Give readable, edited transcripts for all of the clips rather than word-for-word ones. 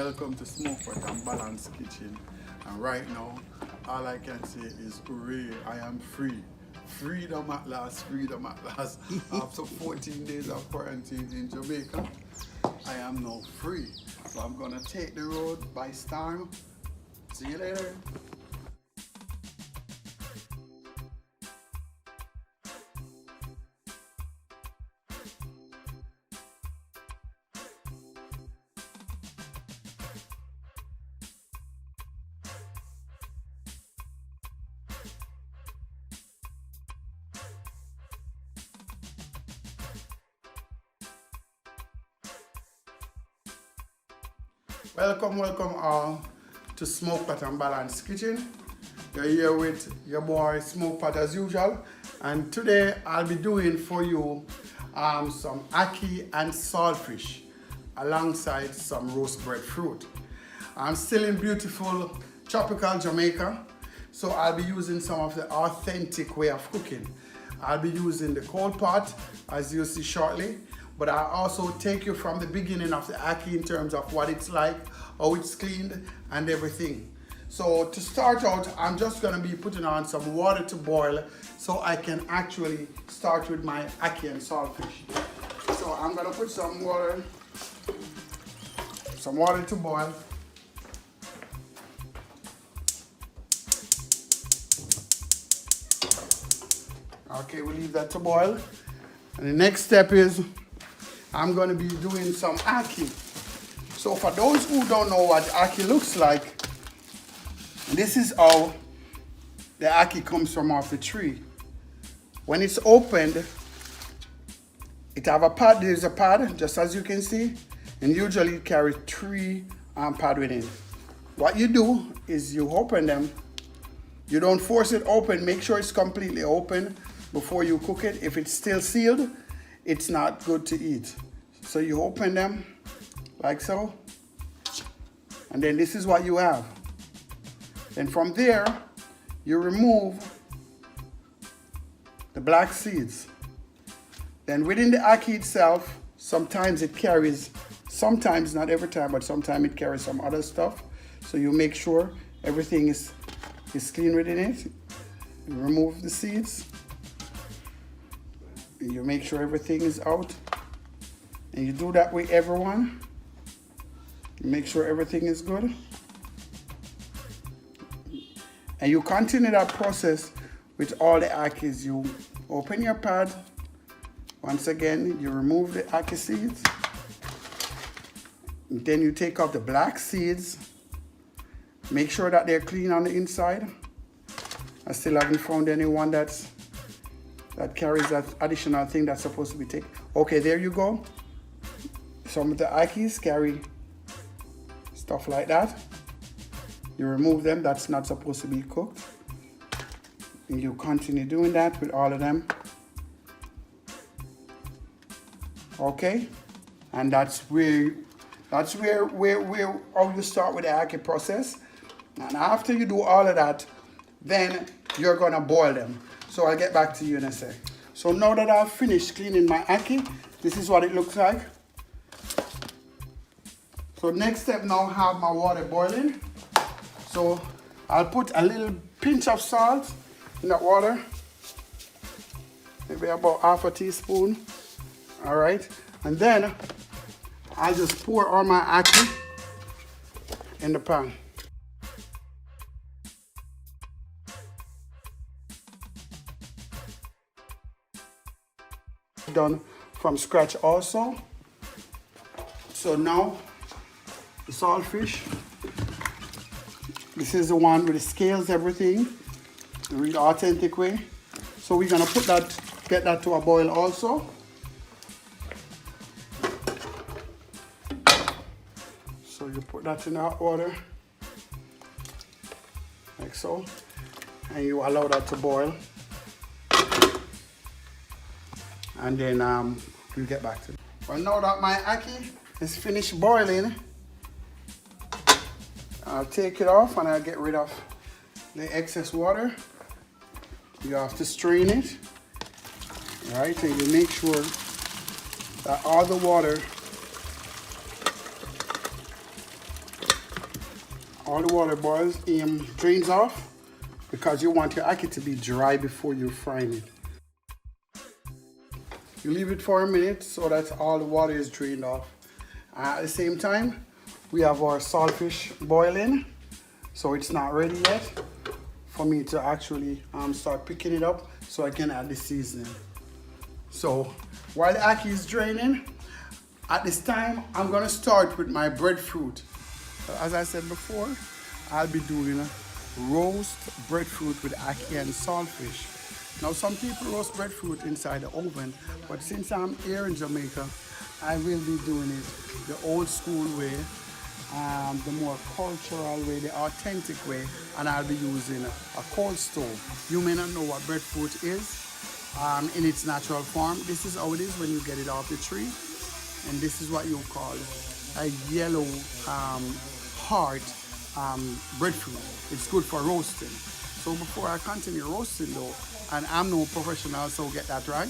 welcome to Smokepot and Balance Kitchen. And right now, all I can say is hooray, I am free. Freedom at last, freedom at last. After 14 days of quarantine in Jamaica, I am now free. So I'm gonna take the road by storm. See you later. Welcome all to Smokepot and Balance Kitchen. You're here with your boy Smokepot as usual, and today I'll be doing for you some ackee and saltfish alongside some roast breadfruit. I'm still in beautiful tropical Jamaica, so I'll be using some of the authentic way of cooking. I'll be using the cold pot as you'll see shortly, but I'll also take you from the beginning of the ackee in terms of what it's like, how it's cleaned and everything. So to start out, I'm just gonna be putting on some water to boil so I can actually start with my ackee and saltfish. So I'm gonna put some water to boil. Okay, we'll leave that to boil. And the next step is I'm going to be doing some ackee. So for those who don't know what ackee looks like, this is how the ackee comes from off the tree. When it's opened, it have a pad. There's a pad, just as you can see, and usually it carries 3 pad within. What you do is you open them. You don't force it open. Make sure it's completely open before you cook it. If it's still sealed, it's not good to eat. So you open them like so, and then this is what you have. Then from there, you remove the black seeds. Then within the ackee itself, sometimes it carries, sometimes, not every time, but sometimes it carries some other stuff. So you make sure everything is clean within it. You remove the seeds. You make sure everything is out, and you do that with everyone. You make sure everything is good, and you continue that process with all the ackees. You open your pad. Once again, you remove the ackee seeds. Then you take out the black seeds. Make sure that they're clean on the inside. I still haven't found anyone that carries that additional thing that's supposed to be taken. Okay, there you go. Some of the ackees carry stuff like that. You remove them, that's not supposed to be cooked. And you continue doing that with all of them. Okay, and that's where how you start with the ackee process. And after you do all of that, then you're gonna boil them. So I'll get back to you in a sec. So now that I've finished cleaning my ackee, this is what it looks like. So next step, now I have my water boiling. So I'll put a little pinch of salt in that water. Maybe about half a teaspoon. All right. And then I'll just pour all my ackee in the pan. Done from scratch also. So now the saltfish, this is the one with the scales, everything, the real authentic way. So we're gonna put that, get that to a boil also. So you put that in hot water like so, and you allow that to boil. And then we'll get back to it. Well, now that my ackee is finished boiling, I'll take it off and I'll get rid of the excess water. You have to strain it, right? And you make sure that all the water All the water boils, drains off because you want your ackee to be dry before you fry it. You leave it for a minute so that all the water is drained off. At the same time, we have our saltfish boiling, so it's not ready yet for me to actually start picking it up so I can add the seasoning. So while the ackee is draining, at this time I'm gonna start with my breadfruit. As I said before, I'll be doing roast breadfruit with ackee and saltfish. Now some people roast breadfruit inside the oven, but since I'm here in Jamaica, I will be doing it the old school way, the more cultural way, the authentic way, and I'll be using a cold stove. You may not know what breadfruit is in its natural form. This is how it is when you get it off the tree, and this is what you call a yellow hard breadfruit. It's good for roasting. So before I continue roasting though, and I'm no professional, so get that right,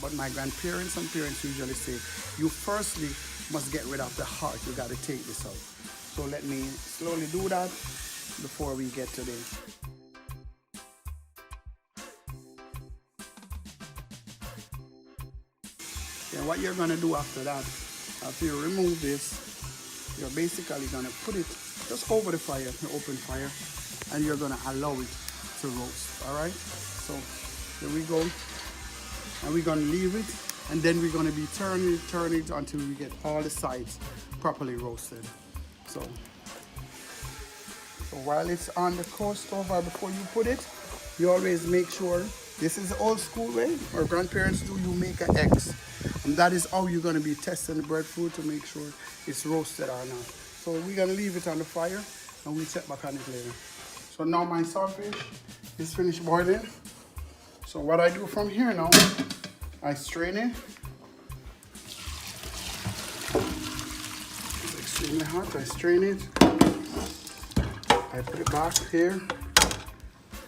but my grandparents and parents usually say, you firstly must get rid of the heart. You got to take this out. So let me slowly do that before we get to this. And what you're going to do after that, after you remove this, you're basically going to put it just over the fire, the open fire, and you're going to allow it to roast. All right, so here we go, and we're going to leave it, and then we're going to be turning it until we get all the sides properly roasted. So while it's on the cold stove, or before you put it, you always make sure, this is the old school way our grandparents do, you make an X, and that is how you're going to be testing the breadfruit to make sure it's roasted or not. So we're going to leave it on the fire, and we'll check back on it later. So now my saltfish is finished boiling. So what I do from here now, I strain it. It's extremely hot. I strain it. I put it back here,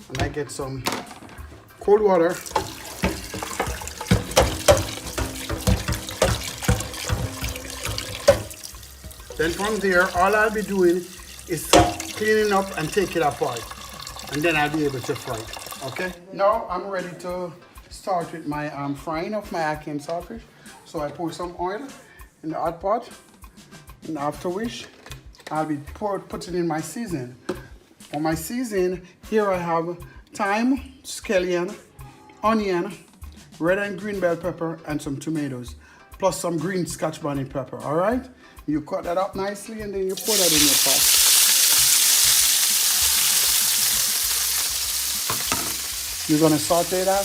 and I get some cold water. Then from there, all I'll be doing is cleaning up and take it apart, and then I'll be able to fry it. Okay? Now I'm ready to start with my frying of my ackee and saltfish. So I pour some oil in the hot pot, and after which I'll be putting in my seasoning. For my seasoning, here I have thyme, scallion, onion, red and green bell pepper, and some tomatoes, plus some green Scotch bonnet pepper. All right? You cut that up nicely, and then you pour that in your pot. You're gonna saute that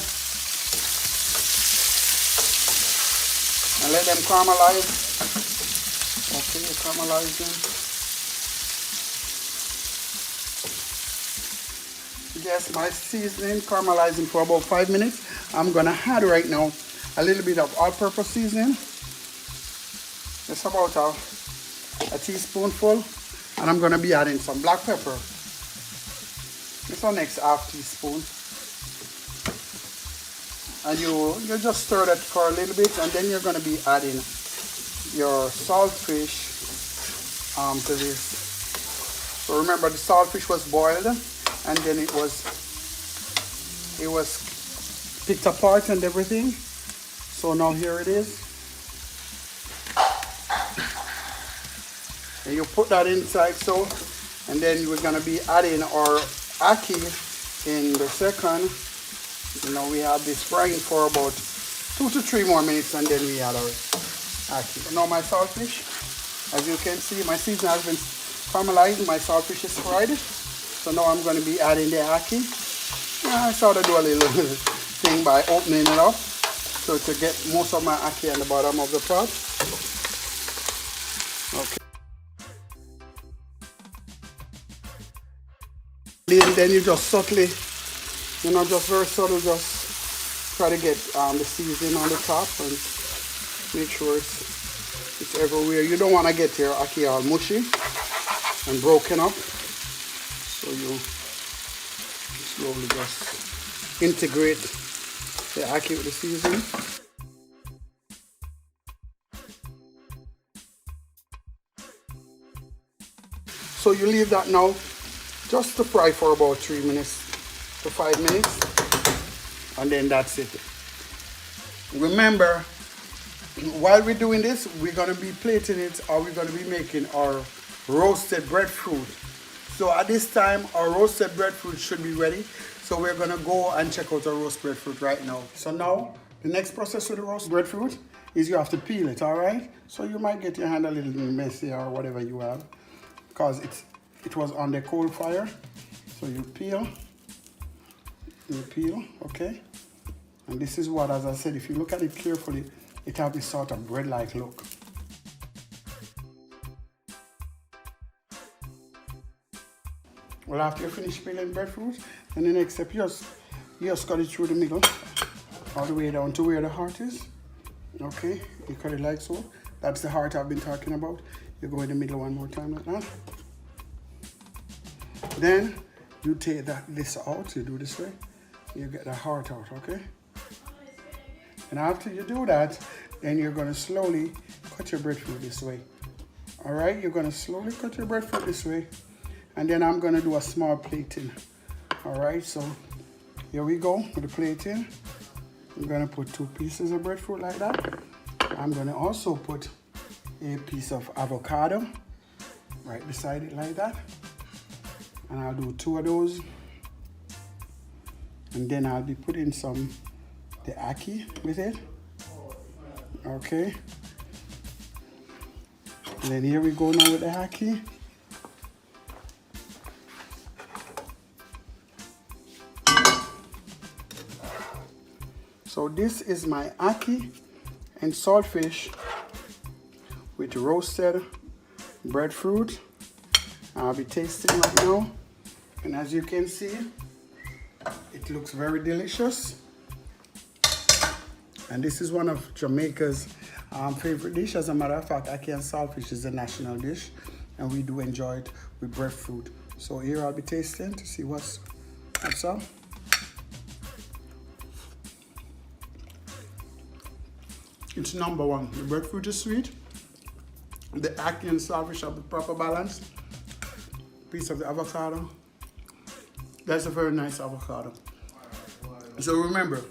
and let them caramelize. Okay, you caramelize them. Yes, my seasoning caramelizing for about 5 minutes. I'm gonna add right now a little bit of all-purpose seasoning. Just about a teaspoonful, and I'm gonna be adding some black pepper. This our next half teaspoon. And you just stir that for a little bit, and then you're going to be adding your saltfish to this. So remember, the saltfish was boiled, and then it was picked apart and everything. So now here it is, and you put that inside, so, and then we're going to be adding our ackee in the second. You know, we have this frying for about 2 to 3 more minutes, and then we add our ackee. Now my saltfish, as you can see, my seasoning has been caramelized. My saltfish is fried. So now I'm going to be adding the ackee. I sort of do a little thing by opening it up, so to get most of my ackee on the bottom of the pot. Okay. And then you just subtly, you know, just very subtle, just try to get the seasoning on the top and make sure it's everywhere. You don't want to get your ackee all mushy and broken up, so you slowly just integrate the ackee with the seasoning. So you leave that now just to fry for about 3 minutes to 5 minutes, and then that's it. Remember, while we're doing this, we're gonna be plating it, or we're gonna be making our roasted breadfruit. So at this time, our roasted breadfruit should be ready. So we're gonna go and check out our roast breadfruit right now. So now, the next process with the roast breadfruit is you have to peel it, all right? So you might get your hand a little messy or whatever you have, because it was on the coal fire. So you peel, okay? And this is what, as I said, if you look at it carefully, it has this sort of bread-like look. Well, after you finish peeling breadfruit, then the next step, you just cut it through the middle, all the way down to where the heart is. Okay, you cut it like so. That's the heart I've been talking about. You go in the middle one more time like that. Then you take this out, you do this way, you get the heart out, okay? And after you do that, then you're gonna slowly cut your breadfruit this way. All right, you're gonna slowly cut your breadfruit this way. And then I'm gonna do a small plating. All right, so here we go with the plating. I'm gonna put 2 pieces of breadfruit like that. I'm gonna also put a piece of avocado right beside it like that. And I'll do 2 of those. And then I'll be putting the ackee with it. Okay. And then here we go now with the ackee. So this is my ackee and saltfish with roasted breadfruit. I'll be tasting right now. And as you can see, it looks very delicious. And this is one of Jamaica's favorite dishes. As a matter of fact, ackee and saltfish is a national dish, and we do enjoy it with breadfruit. So here I'll be tasting to see what's up. It's number one. The breadfruit is sweet. The ackee and saltfish have the proper balance. Piece of the avocado. That's a very nice avocado. So remember,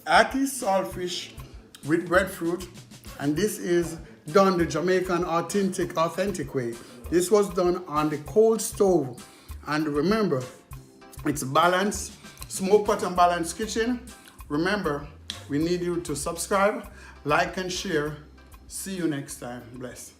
ackee saltfish with breadfruit, and this is done the Jamaican authentic way. This was done on the cold stove, and remember, it's balanced. Smokepot and Balance Kitchen. Remember, we need you to subscribe, like, and share. See you next time. Bless.